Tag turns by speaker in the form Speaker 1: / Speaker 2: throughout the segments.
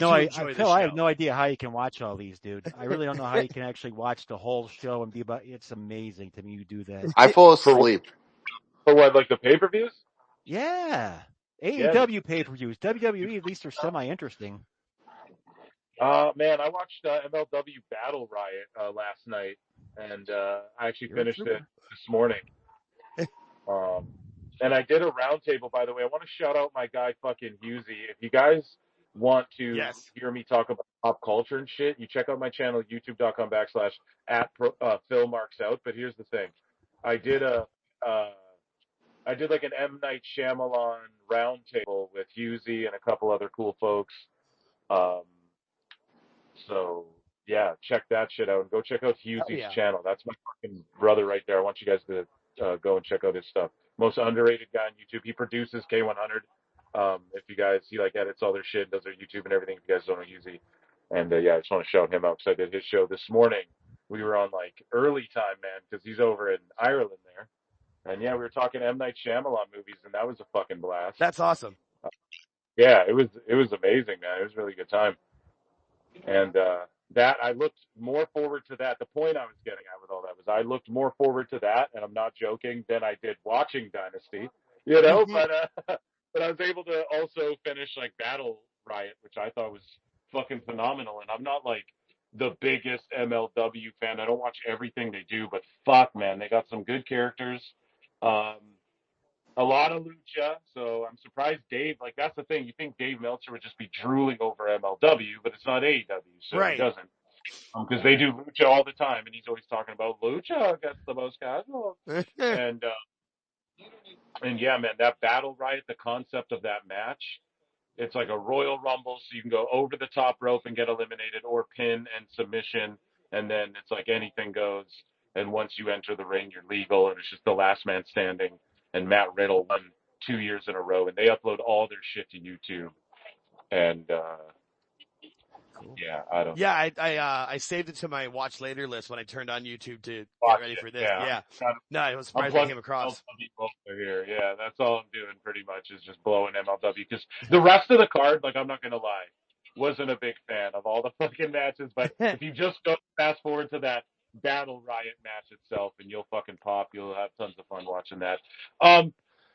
Speaker 1: No,
Speaker 2: Phil,
Speaker 1: I have no idea how you can watch all these, dude. I really don't know how you can actually watch the whole show and be about. It's amazing to me you do that.
Speaker 3: I fall asleep.
Speaker 4: For what, like the pay-per-views?
Speaker 1: Yeah,
Speaker 4: Yeah.
Speaker 1: AEW pay-per-views, WWE at least are semi-interesting.
Speaker 4: Man, I watched MLW Battle Riot last night, and I actually finished it this morning. And I did a roundtable, by the way. I want to shout out my guy, fucking Husey. If you guys want to hear me talk about pop culture and shit, you check out my channel, youtube.com/@PhilMarksOut. But here's the thing. I did like an M. Night Shyamalan roundtable with Husey and a couple other cool folks. So yeah, check that shit out and go check out Husey's channel. That's my fucking brother right there. I want you guys to go and check out his stuff. Most underrated guy on YouTube. He produces K100. If you guys, he like edits all their shit, does their YouTube and everything. If you guys don't know Husey, and yeah, I just want to shout him out because I did his show this morning. We were on like early time, man, because he's over in Ireland there. And yeah, we were talking M. Night Shyamalan movies, and that was a fucking blast.
Speaker 2: That's awesome.
Speaker 4: Yeah, it was amazing, man. It was a really good time. And that I looked more forward to that. The point I was getting at with all that was I looked more forward to that, and I'm not joking, than I did watching Dynasty. You know, but I was able to also finish like Battle Riot, which I thought was fucking phenomenal. And I'm not like the biggest MLW fan. I don't watch everything they do, but fuck, man, they got some good characters. A lot of lucha, so I'm surprised Dave, like that's the thing, you think Dave Meltzer would just be drooling over MLW, but it's not AEW, so he doesn't. Because they do lucha all the time, and he's always talking about lucha against the most casual. and yeah, man, that Battle Riot, the concept of that match, it's like a Royal Rumble, so you can go over the top rope and get eliminated, or pin and submission, and then it's like anything goes, and once you enter the ring, you're legal, and it's just the last man standing. And Matt Riddle won 2 years in a row, and they upload all their shit to YouTube. And
Speaker 2: cool.
Speaker 4: Yeah, I don't.
Speaker 2: Yeah, I saved it to my watch later list when I turned on YouTube to get ready for this. Yeah. No, I was surprised I came across.
Speaker 4: Here. Yeah, that's all I'm doing pretty much is just blowing MLW, because the rest of the card, like I'm not gonna lie, wasn't a big fan of all the fucking matches. But if you just go fast forward to that Battle Riot match itself, and you'll fucking pop. You'll have tons of fun watching that.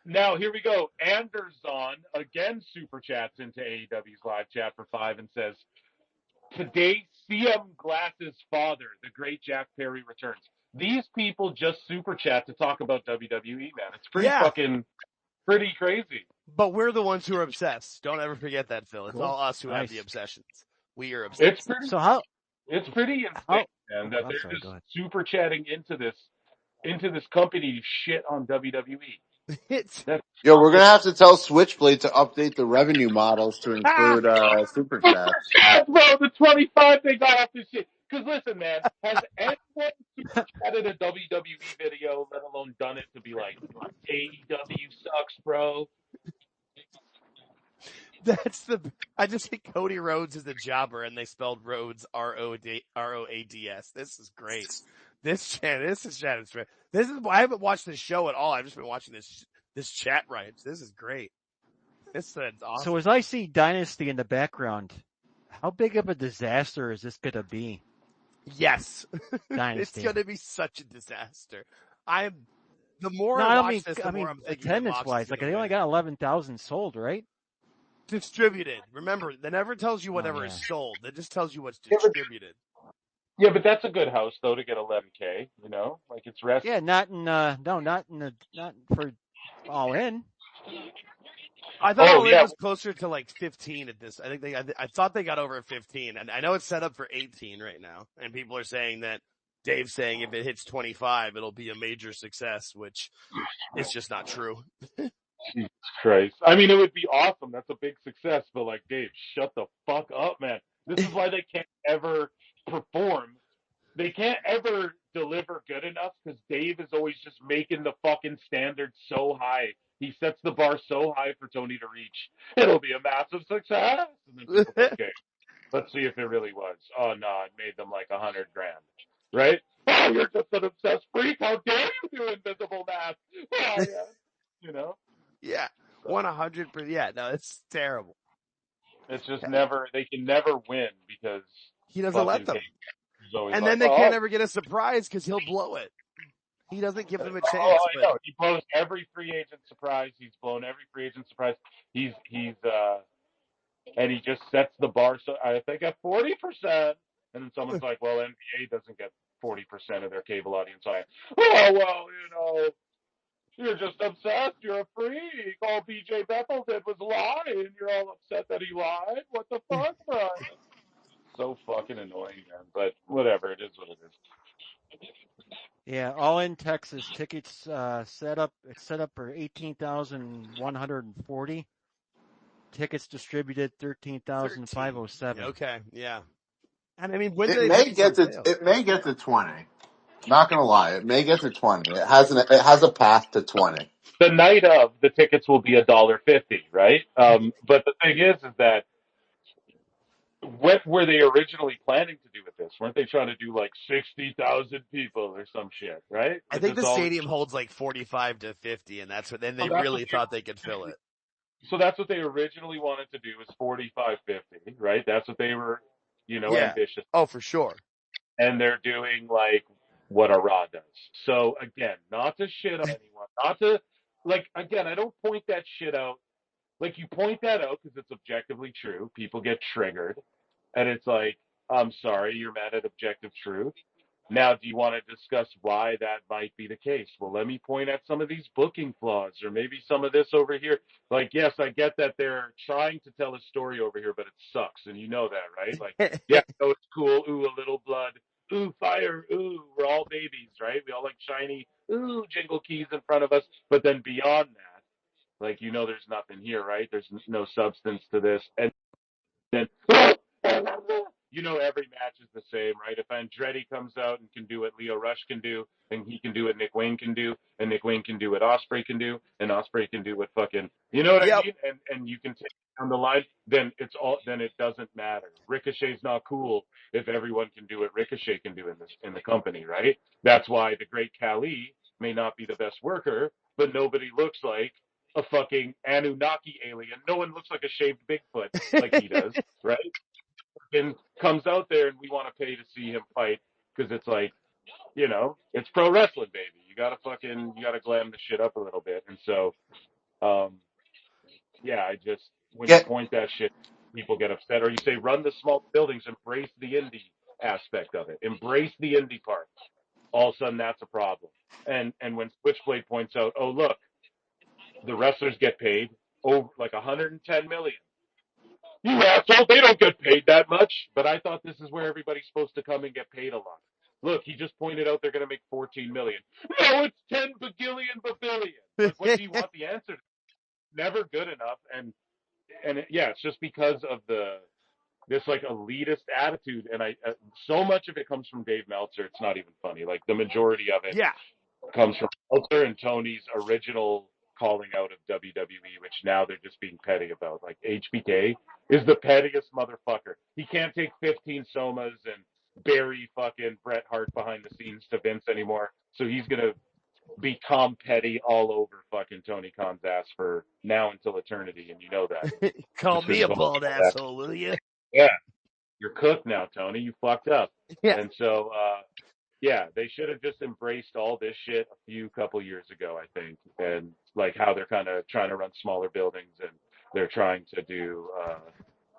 Speaker 4: Now here we go. Anderson again super chats into AEW's live chat for 5 and says, "Today CM Glass's father, the great Jack Perry, returns." These people just super chat to talk about WWE, man. It's pretty crazy.
Speaker 2: But we're the ones who are obsessed. Don't ever forget that, Phil. It's all us who have the obsessions. We are obsessed.
Speaker 4: It's pretty insane, man, that they're just super chatting into this company to shit on WWE.
Speaker 3: Yo, we're gonna have to tell Switchblade to update the revenue models to include super chats.
Speaker 4: Bro, the 25 they got off this shit. Because listen, man, has anyone super chatted a WWE video, let alone done it to be like, AEW sucks, bro?
Speaker 2: I just think Cody Rhodes is a jobber, and they spelled Rhodes R-O-A-D-S. This is great. This is chat. I haven't watched this show at all. I've just been watching this chat riots. This is great. This is awesome.
Speaker 1: So as I see Dynasty in the background, how big of a disaster is this going to be?
Speaker 2: Yes.
Speaker 1: Dynasty.
Speaker 2: It's going to be such a disaster. The more I watch this, the more I'm thinking
Speaker 1: attendance-wise, like they only got 11,000 sold, right?
Speaker 2: Distributed. Remember, that never tells you whatever is sold. That just tells you what's distributed.
Speaker 4: Yeah, but that's a good house though to get 11K. You know, like it's rest.
Speaker 1: Yeah, not for all in.
Speaker 2: I thought all in was closer to like 15 at this. I thought they got over 15, and I know it's set up for 18 right now. And people are saying that Dave's saying if it hits 25, it'll be a major success, which is just not true.
Speaker 4: Jesus Christ. I mean, it would be awesome. That's a big success. But like, Dave, shut the fuck up, man. This is why they can't ever perform. They can't ever deliver good enough because Dave is always just making the fucking standard so high. He sets the bar so high for Tony to reach. It'll be a massive success. And then people go, okay, let's see if it really was. Oh, no, it made them like $100,000. Right? Oh, you're just an obsessed freak. How dare you do invisible math? Oh, yeah. You know?
Speaker 2: Yeah, 100%. Yeah, no, it's terrible.
Speaker 4: It's just never, they can never win because
Speaker 2: he doesn't let
Speaker 4: fucking
Speaker 2: them.
Speaker 4: Taker is always
Speaker 2: And
Speaker 4: like,
Speaker 2: then they can't ever get a surprise because he'll blow it. He doesn't give them a chance.
Speaker 4: I know. He blows every free agent surprise. He's blown every free agent surprise. And he just sets the bar. So I think at 40%, and then someone's like, well, NBA doesn't get 40% of their cable audience. You're just obsessed. You're a freak. All BJ Bethel did was lie, and you're all upset that he lied. What the fuck, Brian? So fucking annoying, man. But whatever. It is what it is.
Speaker 1: Yeah, all in Texas. Tickets set up for 18,140. Tickets distributed 13,507.
Speaker 2: Okay, yeah. And I mean, when
Speaker 3: It may get to 20. Not gonna lie, it may get to 20. It has a path to 20.
Speaker 4: The night of, the tickets will be $1.50, right? But the thing is that what were they originally planning to do with this? Weren't they trying to do like 60,000 people or some shit, right?
Speaker 2: I think the stadium holds like 45 to 50, and then they really thought they could fill it.
Speaker 4: So that's what they originally wanted to do, is 45, 50, right? That's what they were, ambitious.
Speaker 2: Oh, for sure.
Speaker 4: And they're doing like what a Raw does. So again, not to shit on anyone, not to, like, again, I don't point that shit out. Like, you point that out because it's objectively true. People get triggered. And it's like, I'm sorry, you're mad at objective truth. Now, do you want to discuss why that might be the case? Well, let me point at some of these booking flaws, or maybe some of this over here. Like, yes, I get that they're trying to tell a story over here, but it sucks. And you know that, right? Like, yeah, no, it's cool. Ooh, a little blood. Ooh, fire. Ooh, we're all babies, right? We all like shiny, ooh, jingle keys in front of us. But then beyond that, like, there's nothing here, right? There's no substance to this. And then, every match is the same, right? If Andretti comes out and can do what Leo Rush can do, and he can do what Nick Wayne can do, and Nick Wayne can do what Ospreay can do, and Ospreay can do what fucking, you know what I mean? And you can take down the line, then it doesn't matter. Ricochet's not cool if everyone can do what Ricochet can do in the company, right? That's why the great Khali may not be the best worker, but nobody looks like a fucking Anunnaki alien. No one looks like a shaved Bigfoot like he does, right? And comes out there and we want to pay to see him fight because it's like, it's pro wrestling, baby. You gotta glam the shit up a little bit. And so, when you point that shit, people get upset. Or you say, run the small buildings, embrace the indie aspect of it, embrace the indie part. All of a sudden, that's a problem. And when Switchblade points out, oh look, the wrestlers get paid over like 110 million. You asshole, they don't get paid that much. But I thought this is where everybody's supposed to come and get paid a lot. Look, he just pointed out they're going to make 14 million. No, it's 10 bagillion babillion. Like, what do you want the answer to? Never good enough. And it's just because of this like elitist attitude. And so much of it comes from Dave Meltzer. It's not even funny. Like, the majority of it comes from Meltzer and Tony's original calling out of WWE, which now they're just being petty about. Like, HBK is the pettiest motherfucker. He can't take 15 Somas and bury fucking Bret Hart behind the scenes to Vince anymore. So he's going to become petty all over fucking Tony Khan's ass for now until eternity. And you know that.
Speaker 2: Call me a bald asshole, will you?
Speaker 4: Yeah. You're cooked now, Tony. You fucked up.
Speaker 2: Yeah.
Speaker 4: And so, they should have just embraced all this shit a couple years ago, I think. And like how they're kind of trying to run smaller buildings and they're trying to do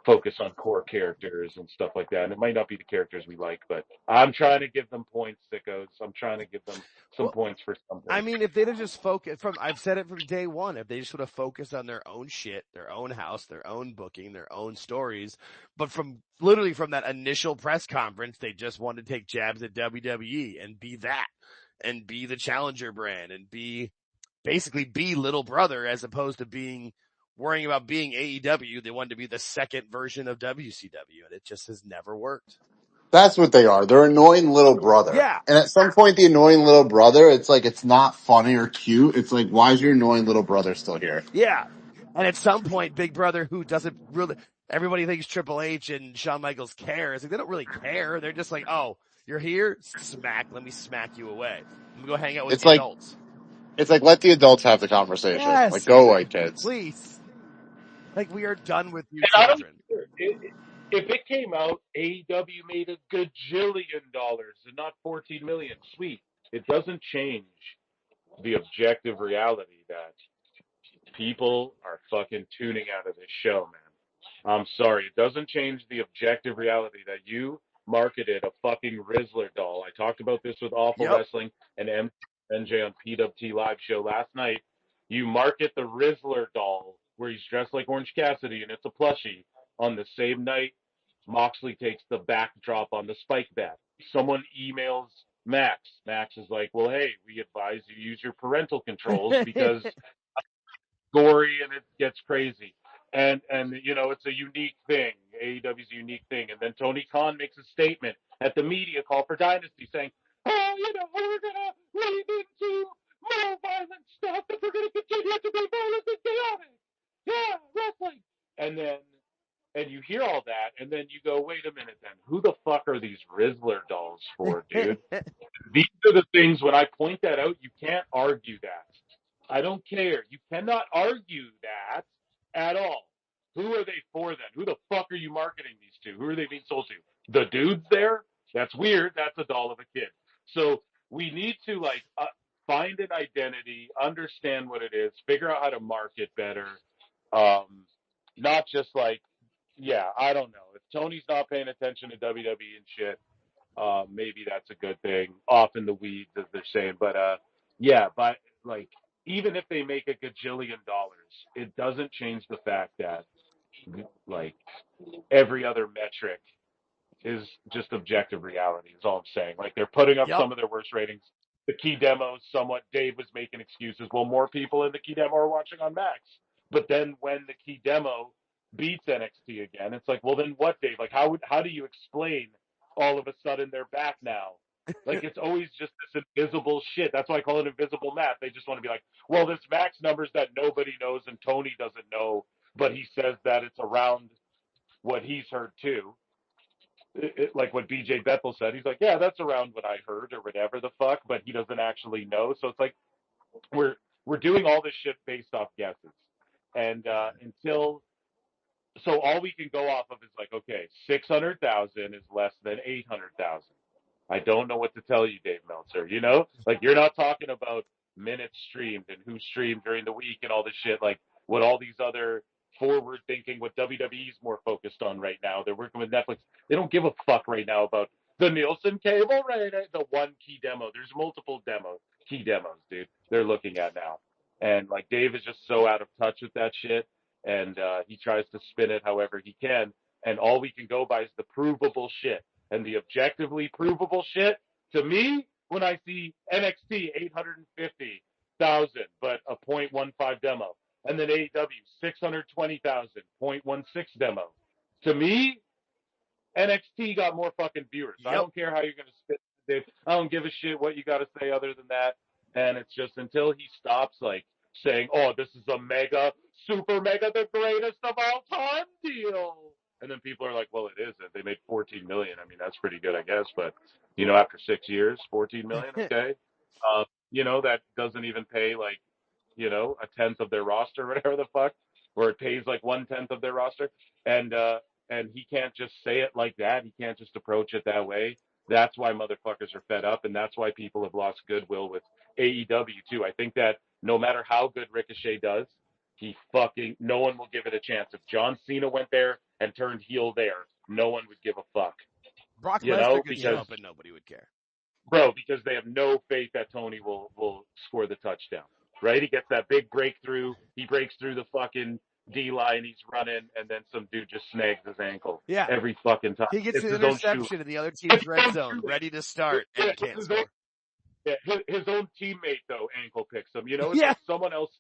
Speaker 4: focus on core characters and stuff like that. And it might not be the characters we like, but I'm trying to give them points, Sickos. I'm trying to give them some points for something.
Speaker 2: I mean, if they'd have just focused I've said it from day one, if they just would have focused on their own shit, their own house, their own booking, their own stories, but from that initial press conference, they just wanted to take jabs at WWE and be that, and be the challenger brand, and basically be little brother, as opposed to worrying about being AEW. They wanted to be the second version of WCW, and it just has never worked.
Speaker 3: That's what they are. They're annoying little brother.
Speaker 2: Yeah.
Speaker 3: And at some point, the annoying little brother, it's like, it's not funny or cute. It's like, why is your annoying little brother still here?
Speaker 2: Yeah. And at some point, Big Brother, who doesn't really, everybody thinks Triple H and Shawn Michaels care. It's like, they don't really care. They're just like, oh, you're here? Smack. Let me smack you away. I'm going to go hang out with the adults.
Speaker 3: It's like, let the adults have the conversation.
Speaker 2: Yes.
Speaker 3: Like, go away, kids.
Speaker 2: Please. Like, we are done with you
Speaker 4: And I don't
Speaker 2: children.
Speaker 4: care. If it came out, AEW made $1 gajillion and not 14 million. Sweet. It doesn't change the objective reality that people are fucking tuning out of this show, man. I'm sorry. It doesn't change the objective reality that you marketed a fucking Rizzler doll. I talked about this with Awful
Speaker 2: Yep.
Speaker 4: Wrestling and MJ on PWT Live show last night. You market the Rizzler doll where he's dressed like Orange Cassidy and it's a plushie on the same night Moxley takes the backdrop on the spike bat. Someone emails Max. Max is like, well, hey, we advise you use your parental controls because gory and it gets crazy. And you know, it's a unique thing. AEW's a unique thing. And then Tony Khan makes a statement at the media call for Dynasty saying, oh, you know, we're going to lean into more violent stuff and we're going to continue to be violent and chaotic. Yeah, wrestling. And you hear all that, and then you go, wait a minute then, who the fuck are these Rizzler dolls for, dude? These are the things, when I point that out, you can't argue that. I don't care. You cannot argue that at all. Who are they for then? Who the fuck are you marketing these to? Who are they being sold to? The dudes there? That's weird. That's a doll of a kid. So we need to find an identity, understand what it is, figure out how to market better. Not just like, yeah, I don't know. If Tony's not paying attention to WWE and shit, maybe that's a good thing. Off in the weeds, as they're saying. But yeah, but like, even if they make $1 gajillion, it doesn't change the fact that like every other metric is just objective reality. Is all I'm saying. Like they're putting up some of their worst ratings. The key demos, somewhat. Dave was making excuses. Well, more people in the key demo are watching on Max. But then when the key demo beats NXT again, it's like, well, then what, Dave? Like, how do you explain all of a sudden they're back now? Like, it's always just this invisible shit. That's why I call it invisible math. They just want to be like, well, this Max numbers that nobody knows and Tony doesn't know, but he says that it's around what he's heard too. Like what BJ Bethel said, he's like, yeah, that's around what I heard or whatever the fuck, but he doesn't actually know. So it's like we're doing all this shit based off guesses, and so all we can go off of is like, okay, 600,000 is less than 800,000. I don't know what to tell you, Dave Meltzer. You know, like you're not talking about minutes streamed and who streamed during the week and all this shit. Like what all these other forward thinking, what WWE's more focused on right now. They're working with Netflix. They don't give a fuck right now about the Nielsen cable, right? The one key demo. There's multiple key demos, dude. They're looking at now. And like Dave is just so out of touch with that shit. And he tries to spin it however he can. And all we can go by is the provable shit. And the objectively provable shit, to me, when I see NXT 850,000, but a .15 demo, and then AEW 620,000, .16 demo. To me, NXT got more fucking viewers. I don't care how you're going to spit it. I don't give a shit what you got to say other than that. And it's just until he stops, like, saying, oh, this is a mega, super mega, the greatest of all time deal. And then people are like, well, it isn't. They made 14 million. I mean, that's pretty good, I guess. But, you know, after 6 years, 14 million, okay. You know, that doesn't even pay, like, you know, a tenth of their roster, whatever the fuck, or it pays like 1/10 of their roster. And he can't just say it like that. He can't just approach it that way. That's why motherfuckers are fed up, and that's why people have lost goodwill with AEW too. I think that no matter how good Ricochet does, no one will give it a chance. If John Cena went there and turned heel there, no one would give a fuck.
Speaker 2: Brock Lesnar could show up and nobody would care.
Speaker 4: Bro, because they have no faith that Tony will score the touchdown. Right? He gets that big breakthrough. He breaks through the fucking D-line. He's running, and then some dude just snags his ankle.
Speaker 2: Yeah.
Speaker 4: Every fucking time.
Speaker 2: He gets an interception in the other team's red zone, ready to start, and can't score.
Speaker 4: His own teammate, though, ankle picks him. You know, it's like someone else.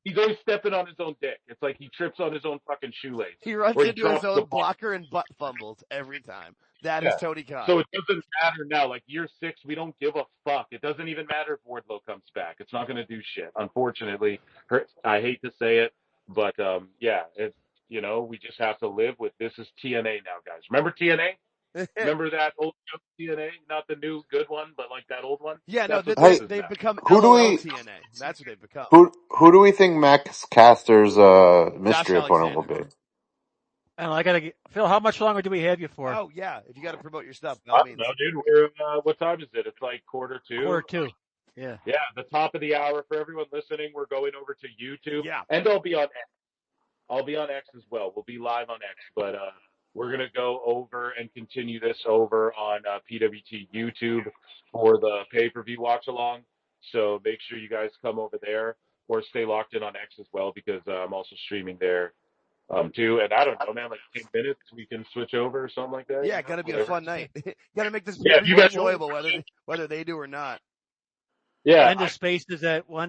Speaker 4: He's always stepping on his own dick. It's like he trips on his own fucking shoelace.
Speaker 2: He runs into his own blocker and butt fumbles every time. That is Tony Khan.
Speaker 4: So it doesn't matter now. Like year 6, we don't give a fuck. It doesn't even matter if Wardlow comes back. It's not going to do shit. Unfortunately, I hate to say it, but yeah, it's, you know, we just have to live with this is TNA now, guys. Remember TNA? Remember that old TNA? Not the new good one, but like that old one?
Speaker 2: Yeah, no,
Speaker 4: That's what
Speaker 3: Hey,
Speaker 4: this is
Speaker 2: they've
Speaker 4: now.
Speaker 2: become
Speaker 3: who do
Speaker 2: LOL
Speaker 3: we
Speaker 2: TNA. That's what they've become.
Speaker 3: who do we think Max Caster's
Speaker 2: Josh
Speaker 3: mystery opponent will
Speaker 2: Alexander.
Speaker 3: be?
Speaker 1: And I gotta Phil. How much longer do we have you for?
Speaker 2: Oh yeah, if you got to promote your stuff, by
Speaker 4: I
Speaker 2: all
Speaker 4: don't
Speaker 2: means.
Speaker 4: know, dude. We're what time is it? It's like 1:45.
Speaker 1: Quarter 2. Yeah.
Speaker 4: Yeah, the top of the hour for everyone listening. We're going over to YouTube,
Speaker 2: Yeah.
Speaker 4: and I'll be on X. I'll be on X as well. We'll be live on X, but we're gonna go over and continue this over on PWT YouTube for the pay-per-view watch along. So make sure you guys come over there or stay locked in on X as well because I'm also streaming there too. And I don't know, man, like 10 minutes we can switch over or something like that.
Speaker 2: Yeah,
Speaker 4: You know,
Speaker 2: got to be a
Speaker 4: whatever.
Speaker 2: fun night. Got to make this
Speaker 4: Yeah,
Speaker 2: pay-per-view
Speaker 4: you guys.
Speaker 2: enjoyable, whether they do or not.
Speaker 4: Yeah,
Speaker 1: We'll end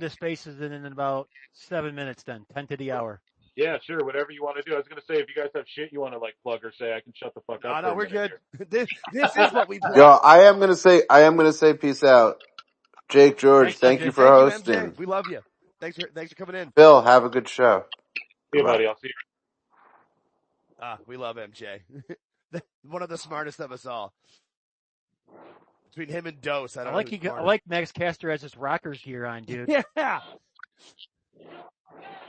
Speaker 1: the spaces in about 7 minutes. Then 10 to the hour.
Speaker 4: yeah, sure. Whatever you want to do. I was gonna say if you guys have shit you want to like plug or say, I can shut the fuck up.
Speaker 2: No,
Speaker 4: for a
Speaker 2: we're
Speaker 4: minute
Speaker 2: good.
Speaker 4: here.
Speaker 2: This is what we
Speaker 3: Yo,
Speaker 2: plug.
Speaker 3: I am gonna say peace out. Jake George,
Speaker 1: Thanks,
Speaker 3: thank you
Speaker 1: MJ.
Speaker 3: for
Speaker 2: Thank you,
Speaker 3: hosting.
Speaker 2: MJ. We love you. Thanks for coming in.
Speaker 3: Phil, have a good show.
Speaker 4: See you,
Speaker 3: Goodbye.
Speaker 4: buddy. I'll see you.
Speaker 2: We love MJ. One of the smartest of us all. Between him and Dose, I don't know.
Speaker 1: I like Max Caster has his rockers gear on, dude.
Speaker 2: Yeah.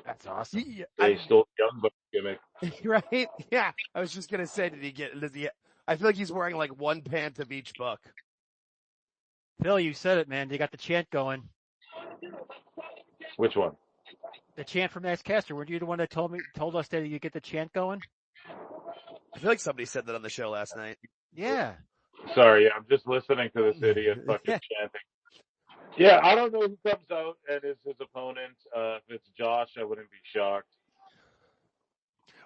Speaker 1: That's awesome.
Speaker 4: They stole young buck gimmick.
Speaker 2: Right? Yeah. I was just gonna say, I feel like he's wearing like one pant of each book.
Speaker 1: Phil, you said it, man. They got the chant going.
Speaker 4: Which one?
Speaker 1: The chant from Max Caster. Weren't you the one that told us that you get the chant going?
Speaker 2: I feel like somebody said that on the show last night.
Speaker 1: Yeah.
Speaker 4: Sorry, I'm just listening to this idiot fucking chanting. Yeah, I don't know who comes out and is his opponent. If it's Josh, I wouldn't be shocked.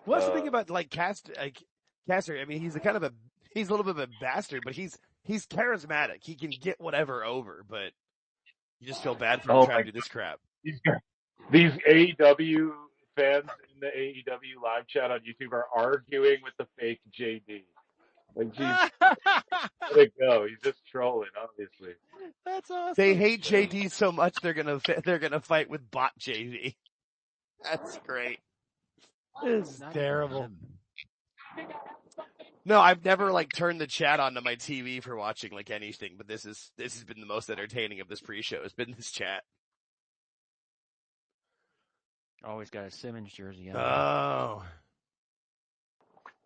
Speaker 2: What's the thing about like Caster? I mean, he's a little bit of a bastard, but he's charismatic. He can get whatever over, but you just feel bad for him trying to do this crap.
Speaker 4: These AEW fans in the AEW live chat on YouTube are arguing with the fake JD. Like, geez, let it go. He's just trolling, obviously.
Speaker 1: That's awesome.
Speaker 2: They hate JD so much they're gonna fight with bot JD. That's great. This is terrible. No, I've never like turned the chat on to my TV for watching like anything, but this has been the most entertaining of this pre-show. Has been this chat.
Speaker 1: Always got a Simmons jersey on.
Speaker 2: Oh.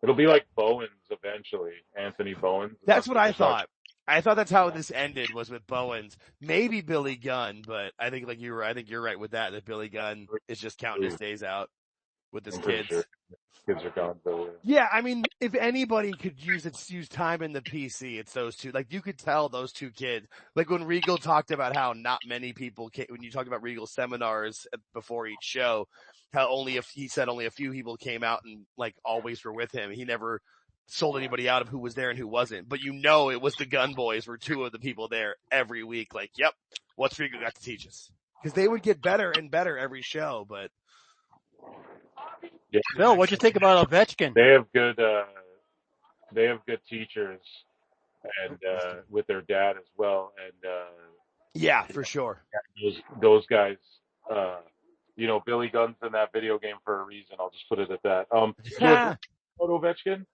Speaker 4: It'll be like Bowens eventually, Anthony Bowens.
Speaker 2: That's what I thought. I thought that's how this ended, was with Bowens. Maybe Billy Gunn, but I think you're right with that Billy Gunn is just counting his days out with his kids.
Speaker 4: Sure. Kids are gone. So,
Speaker 2: yeah, I mean, if anybody could use time in the PC, it's those two. Like, you could tell those two kids. Like, when Regal talked about how not many people when you talked about Regal seminars before each show, how he said only a few people came out and, like, always were with him. He never sold anybody out of who was there and who wasn't. But it was the Gun Boys were two of the people there every week. Like, yep, what's Regal got to teach us? Because they would get better and better every show, but...
Speaker 4: yeah.
Speaker 1: Phil, what'd you think about Ovechkin?
Speaker 4: They have good teachers, and with their dad as well, and
Speaker 2: yeah, for sure.
Speaker 4: Those guys, Billy Gunn's in that video game for a reason. I'll just put it at that. Ovechkin.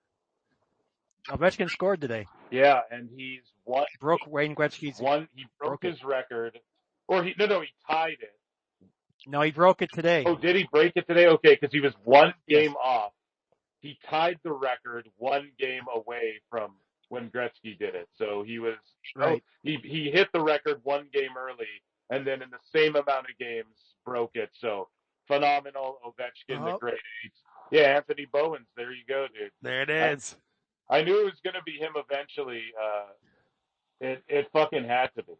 Speaker 1: Ovechkin scored today.
Speaker 4: Yeah, and he's
Speaker 1: broke Wayne Gretzky's.
Speaker 4: He broke his record, or he tied it.
Speaker 1: No, he broke it today.
Speaker 4: Oh, did he break it today? Okay, because he was one game off. He tied the record one game away from when Gretzky did it. So he was
Speaker 1: right.
Speaker 4: He hit the record one game early, and then in the same amount of games broke it. So phenomenal, Ovechkin, the great eight. Yeah, Anthony Bowens. There you go, dude.
Speaker 2: There it is.
Speaker 4: I knew it was going to be him eventually. It fucking had to be.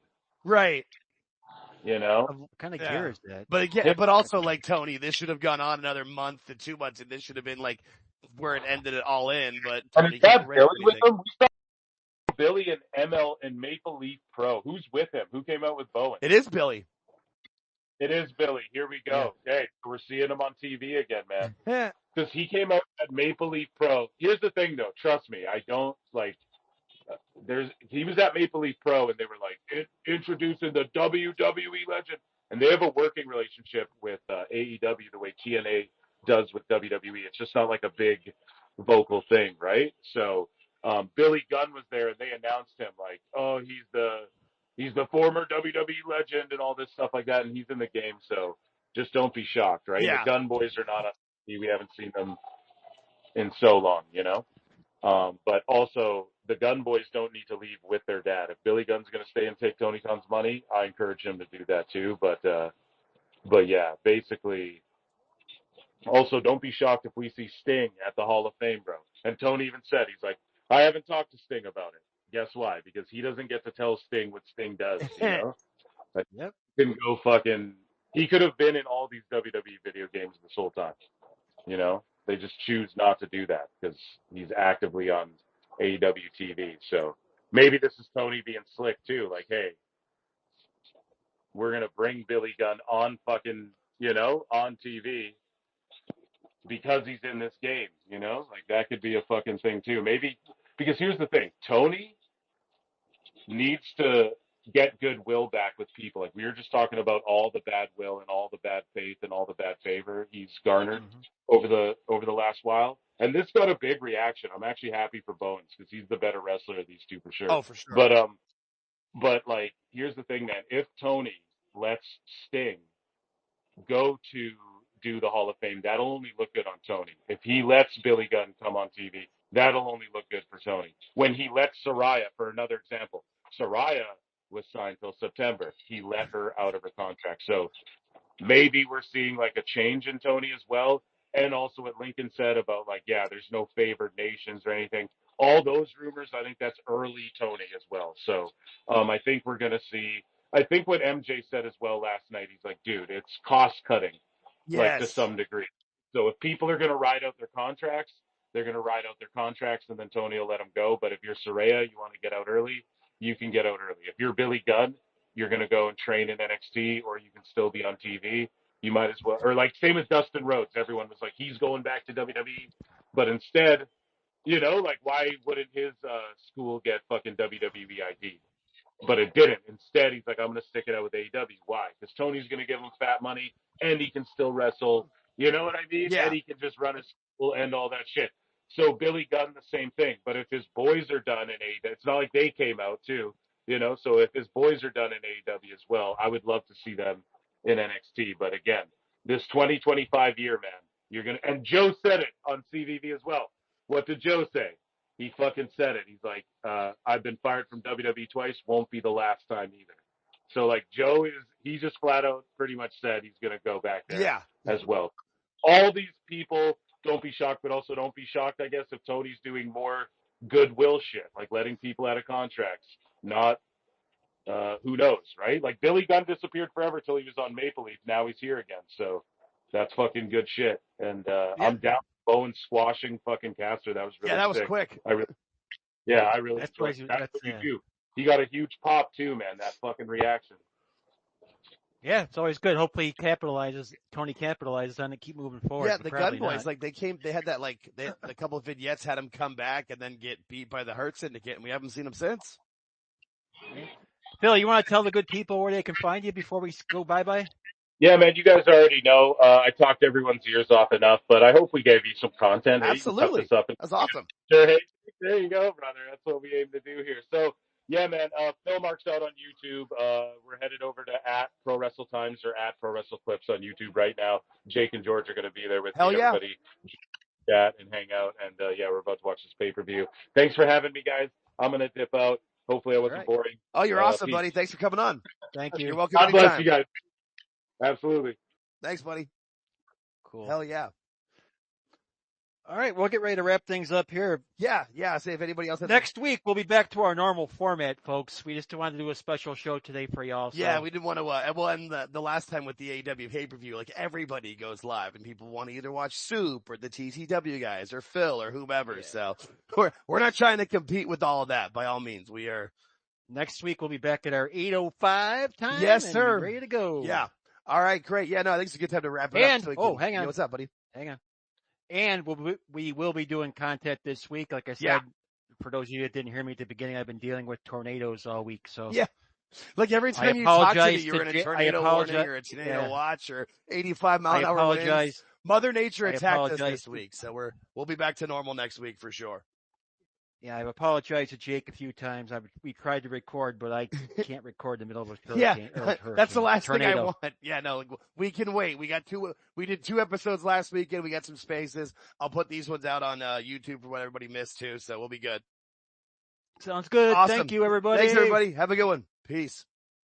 Speaker 2: Right.
Speaker 1: What kind of gear is that?
Speaker 2: But again, but also like Tony, this should have gone on another month to 2 months, and this should have been like where it ended it all in. But Tony
Speaker 4: can't Billy with him. We saw Billy and ML and Maple Leaf Pro. Who's with him? Who came out with Bowen?
Speaker 2: It is Billy.
Speaker 4: It is Billy. Here we go.
Speaker 2: Yeah.
Speaker 4: Okay, we're seeing him on TV again, man.
Speaker 2: Yeah.
Speaker 4: Because he came out at Maple Leaf Pro. Here's the thing, though. Trust me, I don't like. He was at Maple Leaf Pro, and they were like introducing the WWE legend, and they have a working relationship with AEW the way TNA does with WWE. It's just not like a big vocal thing, right? So Billy Gunn was there and they announced him like, oh, he's the former WWE legend and all this stuff like that, and he's in the game, so just don't be shocked, right?
Speaker 2: Yeah.
Speaker 4: The Gunn boys are not on TV. We haven't seen them in so long, you know? But also, the Gunn boys don't need to leave with their dad. If Billy Gunn's going to stay and take Tony Khan's money, I encourage him to do that too. But yeah, basically, also don't be shocked if we see Sting at the Hall of Fame, bro. And Tony even said, he's like, I haven't talked to Sting about it. Guess why? Because he doesn't get to tell Sting what Sting does, you know? Like,
Speaker 1: Yep.
Speaker 4: he can go fucking, he could have been in all these WWE video games this whole time, you know? They just choose not to do that because he's actively on AEW TV. So maybe this is Tony being slick too. Like, hey, we're going to bring Billy Gunn on fucking, you know, on TV because he's in this game, you know? Like, that could be a fucking thing too. Maybe, because here's the thing. Tony needs to get goodwill back with people. Like, we were just talking about all the bad will and all the bad faith and all the bad favor he's garnered over the last while. And this got a big reaction. I'm actually happy for Bones because he's the better wrestler of these two for sure.
Speaker 2: Oh, for sure.
Speaker 4: But like, here's the thing, man. If Tony lets Sting go to do the Hall of Fame, that'll only look good on Tony. If he lets Billy Gunn come on TV, that'll only look good for Tony. When he lets Saraya, for another example, Saraya was signed till September. He let her out of her contract. So maybe we're seeing like a change in Tony as well. And also what Lincoln said about like, yeah, there's no favored nations or anything. All those rumors, I think that's early Tony as well. So I think we're going to see, I think what MJ said as well last night, he's like, dude, it's cost cutting, like to some degree. So if people are going to ride out their contracts, they're going to ride out their contracts and then Tony will let them go. But if you're Saraya, you want to get out early, you can get out early. If you're Billy Gunn, you're going to go and train in NXT or you can still be on TV. You might as well, or like same as Dustin Rhodes. Everyone was like, he's going back to WWE. But instead, you know, like why wouldn't his school get fucking WWE ID? But it didn't. Instead, he's like, I'm going to stick it out with AEW. Why? Because Tony's going to give him fat money and he can still wrestle. You know what I mean?
Speaker 2: Yeah.
Speaker 4: And he can just run his school and all that shit. So Billy Gunn, the same thing. But if his boys are done in AEW, it's not like they came out too, you know? So if his boys are done in AEW as well, I would love to see them in NXT. But again, this 2025 year, man, you're going to, and Joe said it on CVV as well. What did Joe say? He fucking said it. He's like, I've been fired from WWE twice. Won't be the last time either. So like Joe he just flat out pretty much said he's going to go back there as well. All these people, don't be shocked, but also don't be shocked, I guess, if Tony's doing more goodwill shit, like letting people out of contracts, not, who knows, right? Like Billy Gunn disappeared forever till he was on Maple Leaf. Now he's here again. So that's fucking good shit. And, I'm down with Bowen squashing fucking Caster. That was really
Speaker 2: that was
Speaker 4: sick.
Speaker 2: quick.
Speaker 4: I really
Speaker 1: That's
Speaker 4: enjoyed
Speaker 1: crazy.
Speaker 4: it. That's what you do. He got a huge pop too, man. That fucking reaction.
Speaker 1: Yeah, it's always good. Hopefully Tony capitalizes on it, keep moving forward.
Speaker 2: Yeah,
Speaker 1: but
Speaker 2: the
Speaker 1: probably
Speaker 2: Gun Boys,
Speaker 1: not.
Speaker 2: they had that a couple of vignettes had him come back and then get beat by the Hurt Syndicate, and we haven't seen him since.
Speaker 1: Phil, you want to tell the good people where they can find you before we go bye-bye?
Speaker 4: Yeah, man, you guys already know. I talked everyone's ears off enough, but I hope we gave you some content.
Speaker 2: Absolutely. That's awesome.
Speaker 4: Sure, hey, there you go, brother. That's what we aim to do here. So, yeah, man, Phil Mark's out on YouTube. We're headed over to @Pro Wrestle Times or @Pro Wrestle Clips on YouTube right now. Jake and George are going to be there with me. Everybody chat and hang out. And, yeah, we're about to watch this pay-per-view. Thanks for having me, guys. I'm going to dip out. Hopefully I wasn't boring.
Speaker 2: Oh, you're awesome,
Speaker 4: peace.
Speaker 2: buddy. Thanks for coming on.
Speaker 1: Thank you.
Speaker 2: You're welcome.
Speaker 4: God bless
Speaker 2: anytime.
Speaker 4: you guys. Absolutely.
Speaker 2: Thanks, buddy.
Speaker 1: Cool.
Speaker 2: Hell yeah.
Speaker 1: All right, we'll get ready to wrap things up here.
Speaker 2: Yeah. See if anybody else has
Speaker 1: Next week, we'll be back to our normal format, folks. We just wanted to do a special show today for y'all. So.
Speaker 2: Yeah, we didn't want to, well, and the last time with the AEW pay-per-view, like everybody goes live and people want to either watch Soup or the TCW guys or Phil or whomever. Yeah. So we're not trying to compete with all of that by all means. We are.
Speaker 1: Next week, we'll be back at our 8:05 time.
Speaker 2: Yes, sir.
Speaker 1: Ready to go.
Speaker 2: Yeah. All right, great. Yeah, no, I think it's a good time to wrap it up.
Speaker 1: So hang on.
Speaker 2: Yeah, what's up, buddy?
Speaker 1: Hang on. And we will be doing content this week. Like I said, for those of you that didn't hear me at the beginning, I've been dealing with tornadoes all week. So
Speaker 2: yeah, like every time you talk to me, you're in a tornado warning or a tornado watch or 85-mile-an-hour winds. Mother Nature attacked us this week, so we'll be back to normal next week for sure.
Speaker 1: Yeah, I've apologized to Jake a few times. We tried to record, but I can't record in the middle of a
Speaker 2: Yeah,
Speaker 1: hurricane.
Speaker 2: that's the last thing I
Speaker 1: Tornado.
Speaker 2: want. Yeah, no, we can wait. We did 2 episodes last weekend. We got some spaces. I'll put these ones out on YouTube for what everybody missed too, so we'll be good.
Speaker 1: Sounds good.
Speaker 2: Awesome.
Speaker 1: Thank you, everybody.
Speaker 2: Thanks, everybody. Have a good one. Peace.